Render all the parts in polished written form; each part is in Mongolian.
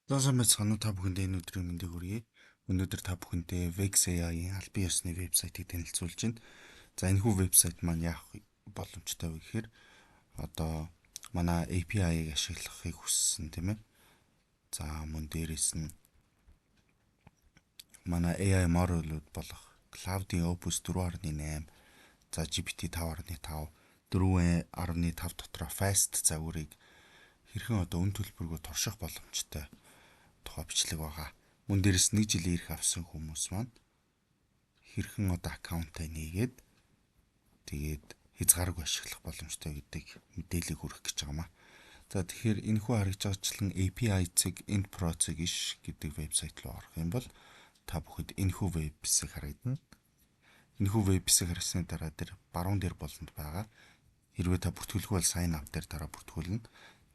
Зоосомэц санаа та бүхэндээ энэ өдрийн мэндийг хүргэе. Өнөөдөр та бүхэндээ Vex AI-ийн албан ёсны вебсайтыг танилцуулж байна. За энэхүү вебсайт маань яах боломжтой вэ гэхээр одоо манай API-ыг ашиглахыг хүссэн тийм ээ. За мөн дээрэс нь манай AI model-ууд болох Cloud-ийн Opus 4.8, за GPT 5.5, 4.5 дотроо fast загварыг хэрхэн одоо үн төлбөргөө турших боломжтой тухай бичлэг байгаа. Мөн дээрэс нэг жилийн ирэх авсан хүмүүс маань хэрхэн одоо аккаунтаа нээгээд тэгээд хязгааргүй ашиглах боломжтой гэдэг мэдээллийг хүргэх гэж байгаамаа. За тэгэхээр энэхүү харагдж байгаачлан API цэг End Pro цэг иш гэдэг вебсайт руу орох юм бол та бүхэд энэхүү вебсайт харагдана. Энэхүү вебсайт харсны дараа дээр баруун дээр болонд байгаа. Хэрвээ та бүртгүүлгүй бол sign up дээр дараа бүртгүүлнэ.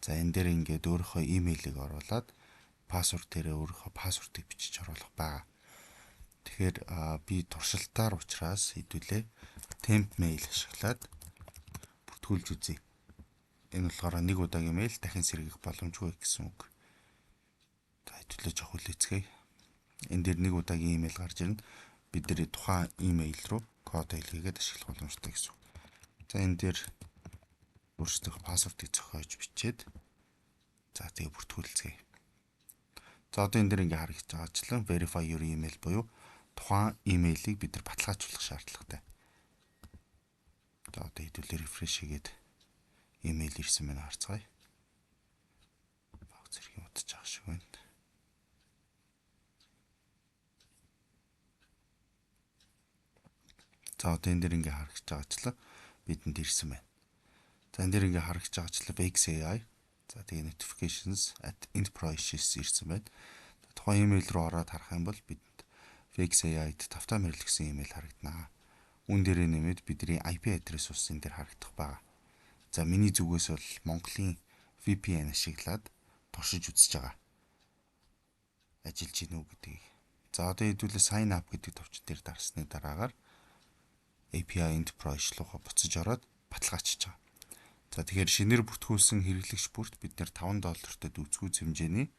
За энэ дээр ингээд өөрийнхөө имэйлийг оруулаад пассворд дээрээ өөрийнхөө пассвордыг бичиж оруулах байгаа. Тэгэхээр би туршилтаар учраас хэдүүлээ temp mail ашиглаад бүртгүүлж үзье. Энэ болохоор нэг удаагийн мэйл дахин сэргийх боломжгүй гэсэн үг. За хэдүүлээ жоох үлээцгээе. Энэ дээр нэг удаагийн имэйл гарч ирнэ. Бид нэр тухайн имэйл рүү код илгээгээд ашиглах боломжтой гэсэн үг. За энэ дээр өөрсдөө пассвордыг зохиож бичээд за тэгээ бүртгүүлцгээе. За одоо энэ дээр ингээ харагдаж байгаачлан verify your email буюу тухайн имэйлийг бид нар баталгаажуулах шаардлагатай. За одоо хэдүүлээ refresh хийгээд имэйл ирсэн байна харцгаая. Баг зэрэг удаж байгаа шиг байна. За одоо энэ дээр ингээ харагдаж байгаачлан бидэнд ирсэн байна. За энэ дээр ингээ харагдаж байгаачлан Vex AI. За тэгээ notifications @End Pro ирсэн байна. Тухайн имэйл рүү ороод харах юм бол бидэнд Vex AI-д тавтаа мэрлэгсэн имэйл харагдана. Үн дээрээ нэмээд бидний IP адрес ус энэ дээр харагдах байгаа. За миний зүгээс бол Монголын VPN ашиглаад туршиж үзэж байгаа. Ажиллаж гинүү гэдгийг. За одоо хэдүүлээ sign up гэдэг товчон дээр дарсны дараагаар API End Pro руу буцаж ороод баталгаачиж байгаа. За тэгэхээр шинээр бүртгүүлсэн хэрэглэгч бүрт бид нэр $5-тэй дүүцгүүц хэмжээний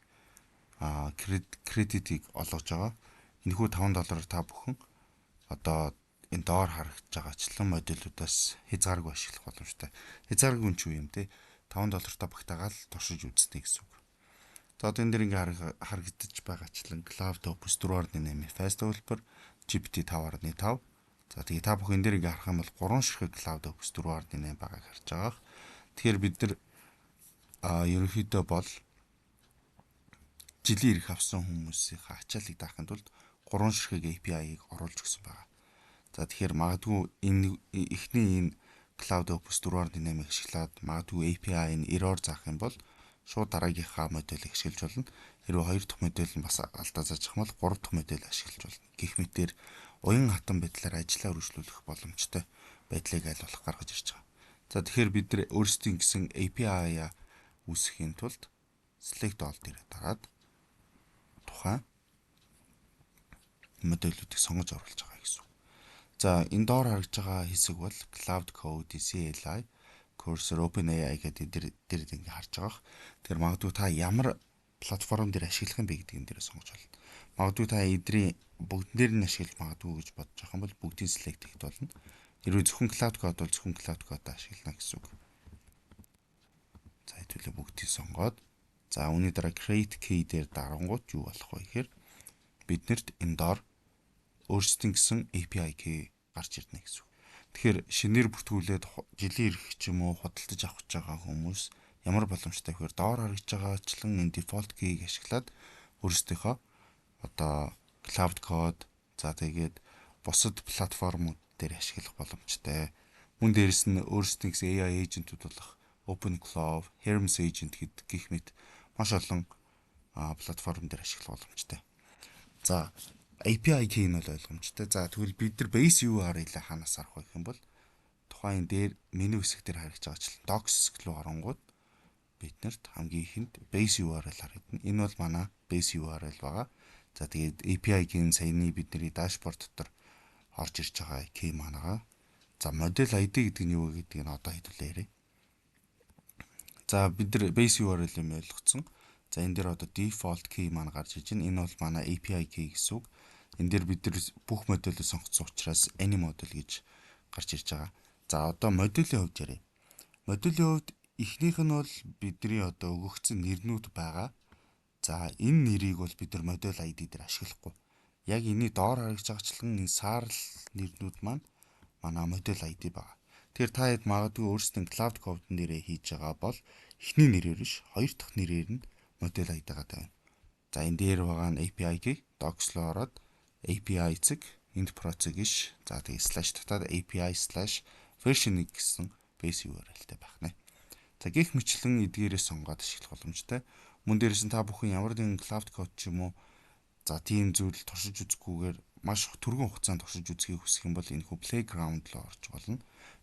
кредитийг олгож байгаа. Энэхүү $5 та бүхэн одоо энэ доор харагдж байгаачлан модулуудаас хязгааргүй ашиглах боломжтой. Хязгааргүй нь ч юу юм те $5 та багтаагаал туршиж үзнэ гэсэн үг. За одоо энэ дэр ингээ харагдаж байгаачлан Cloud Opus 4.8 fast developer, GPT 5.5. За тэгээ та бүхэн энэ дэр ингээ харах юм бол 3 ширхэг Cloud Opus 4.8 байгааг харж байгаа. Тэгэхээр бид нар ерөнхийдөө бол жилийн ирэх авсан хүмүүсийн ачааллыг даахын тулд 3 ширхэг API-ыг оруулж өгсөн байгаа. За тэгэхээр магадгүй энэ эхний энэ Cloud Opus 4.8-ыг ашиглаад магадгүй API-ны error заах юм бол шууд дараагийнхаа модулийг ашиглаж болно. Хэрвээ 2 дахь модуль нь бас алдаа зааж ах юм бол 3 дахь модуль ашиглаж болно. Гэх мэтээр уян хатан байдлаар ажиллаа үргэлжлүүлэх боломжтой байдлыг аль болох гаргаж ирж байгаа. За тэгэхээр бид нар өөрсдийн гэсэн API-а үүсгэхийн тулд select all дээр дараад тухайн модулуудыг сонгож оруулж байгаа гэсэн үг. За энэ доор харагдж байгаа хэсэг бол Cloud Code, CLI, Cursor, OpenAI гэдэг дээр ингэ харж байгаа. Тэгэхээр магадгүй та ямар платформ дээр ашиглах юм бэ гэдгийг энэ дээр сонгож болно. Магадгүй та эдрийн бүгдэн дээр нь ашиглаж магадгүй гэж бодож байгаа юм бол бүгдийг select хийх болно. Хэрвээ зөвхөн Cloud Code бол зөвхөн Cloud Code ашиглана гэсэн үг. За хэдүүлээ бүгдийг сонгоод за үүний дараа create key дээр дарангууд юу болох вэ гэхээр биднэрт энэ доор өөрсдийн гэсэн API key гарч ирнэ гэсэн үг. Тэгэхээр шинээр бүртгүүлээд жилийн ирэх ч юм уу худалдаж авах гэж байгаа хүмүүс ямар боломжтой вэ гэхээр доор харагдж байгаачлан энэ default key-г ашиглаад өөрсдийнхөө одоо Cloud Code за тэгээд бусад платформуд дээр ашиглах боломжтой. Мөн дээрэс нь өөрсдийн гэсэн AI agent-ууд болох OpenClaw, Hermes agent гэдэг гэх мэт маш олон платформ дээр ашиглах боломжтой. За API key нь бол ойлгомжтой. За тэгвэл бид нар base URL-ийг хаанаас харах вэ гэх юм бол тухайн дээр меню хэсэг дээр харагдж байгаачлан docs хэсэг рүү оронгууд биднэрт хамгийн ихэнд base URL харагдана. Энэ бол манай base URL байгаа. За тэгээд API key-ийн саяны бидний дашборд дотор орж ирж байгаа key маань. За model ID гэдэг нь юу вэ гэдгийг нь одоо хэдүүлээ ярив. За бид нар base URL юм ойлгоцсон. За энэ дээр одоо default key маань гарч иж байна. Энэ бол манай API key гэсэн үг. Энэ дээр бид нар бүх модулийг сонгоцсон учраас any модуль гэж гарч ирж байгаа. За одоо модулийн хувьд ярив. Модулийн хувьд эхнийх нь бол бидний одоо өгөгдсөн нэрнүүд байгаа. За энэ нэрийг бол бид нар модуль ID дээр ашиглахгүй. Яг энэний доор харагдаж байгаачлан энэ саарл нэрнүүд маань манай модуль ID байгаа. Тэгэхээр та хэд магадгүй өөрсдийн cloud code-н дээрээ хийж байгаа бол эхний нэрээр биш, хоёр дахь нэрээр нь модуль ID байгаа. За энэ дээр байгаа нь API-г docs руу ороод API эцэг end process гэж за тэгээ slash татаад API/version гэсэн base URL-тэй байх нэ. За гэх мэтлэн эдгээрээ сонгоод ашиглах боломжтой. Мөн дээрээс нь та бүхэн ямар нэгэн cloud code ч юм уу за тийм зүйл туршиж үзэхгүйгээр маш түргэн хугацаанд туршиж үзхийг хүсэх юм бол энэ хүү playground руу орж болно.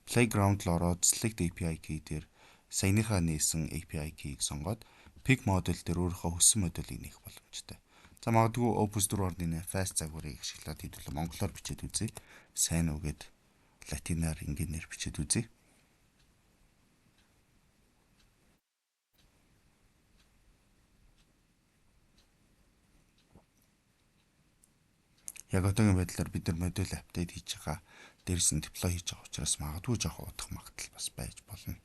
Playground руу ороод select API key дээр саяныхаа нээсэн API key-г сонгоод pick model дээр өөрийнхөө хүссэн модулийг нээх боломжтой. За магадгүй Opus 4.8 fast загварыг ашиглаад хэдүүлээ монголоор бичээд үзье. Сайн үгээд латинаар ингээнээр бичээд үзье. Яг одоогийн байдлаар бид нар модуль апдейт хийж байгаа. Дээрс нь deploy хийж байгаа учраас магадгүй жоох удах магадлал бас байж болно.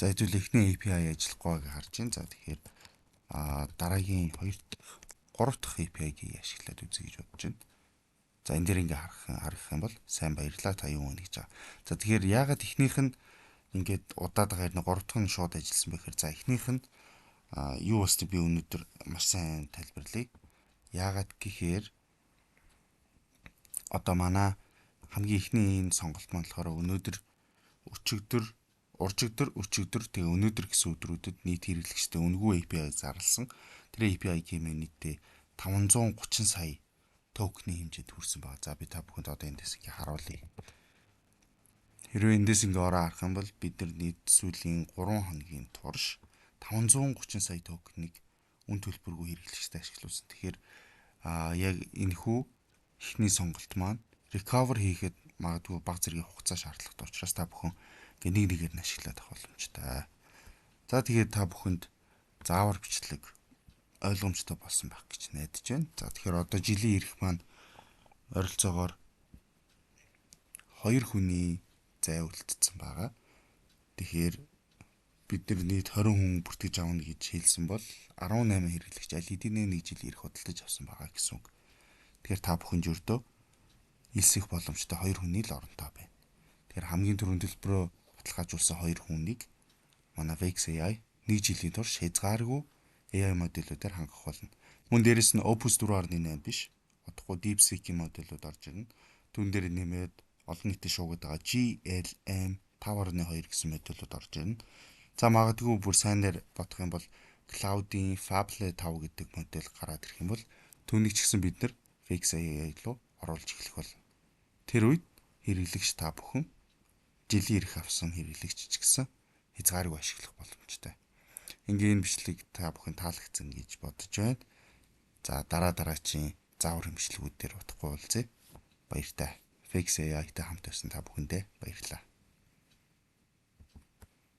За хэдүүл эхний API ажиллахгүй байгааг харж байна. За тэгэхээр дараагийн 3 дахь API-г ашиглаад үзье гэж бодож байна. За энэ дээр ингээ харах юм бол сайн баярлалаа та юу вэ гэж байгаа. За тэгэхээр яагаад эхнийх нь ингээд удаад байгаа хэрнээ 3 дахь нь шууд ажилласан бэхээр за эхнийх нь юу болсныг би өнөөдөр маш сайн тайлбарлая. Яагаад гэхээр одоо манай хамгийн эхний энэ сонголт маань болохоор өнөөдөр өчигдөр тэгээ өнөөдөр гэсэн өдрүүдэд нийт хэрэглэгчтэй үнэгүй API зарласан. Тэр API кемээ нийтдээ 530 сая токены хэмжээнд хүрсэн байна. За би та бүхэнд одоо эндээс ингээ харуулъя. Хэрвээ эндээс ингээ ороо харах юм бол бид нар нийт сүүлийн 3 хоногийн турш 530 сая токеныг үн төлбөргүй хэрэглэгчтэй ашиглуулсан. Тэгэхээр яг энэ хүү эхний сонголт маань recover хийхэд магадгүй бага зэргийн хугацаа шаардлагатай учраас та бүхэн нэг нэгээр нь ашиглаад авах боломжтой. За тэгээд та бүхэнд заавар бичлэг ойлгомжтой болсон байх гэж найдаж байна. За тэгэхээр одоо жилийн ирэх маань ойролцоогоор 2 хүний зай үлдсэн байгаа. Тэгэхээр бид нар нийт 20 хүн бүртгэж авна гэж хэлсэн бол 18 хэрэглэгч аль хэдийн нэг жил ирэх худалдаж авсан байгаа гэсэн үг. Тэгэхээр та бүхэн жөрдөө илсэх боломжтой 2 хүний л оронтой байна. Тэгэхээр хамгийн түрүүнд төлбөрөө баталгаажуулсан 2 хүнийг манай Vex AI 1 жилийн турш хязгааргүй AI модулуудаар хангах болно. Мөн дээрэс нь Opus 4.8 биш, удахгүй DeepSeek-ийн модулууд орж ирнэ. Түүн дээр нэмээд олон нийтэд шуугад байгаа GLM 5.2 гэсэн модулууд орж ирнэ. За магадгүй бүр сайнаар бодох юм бол Cloud-ийн Fable 5 гэдэг модуль гараад ирэх юм бол түүнийг ч гэсэн бид нар Vex AI руу оруулж эхлэх болно. Тэр үед хэрэглэгч та бүхэн жилийн ирэх авсан хэрэглэгч ч гэсэн хязгааргүй ашиглах боломжтой. Ингээ энэ бичлэг та бүхэн таалагдсан гэж бодож байна. За дараачийн заавар хэмжлэгүүд дээр утгагүй уулзъя. Баяртай. Vex AI-тай хамт байсан та бүхэндээ баярлалаа.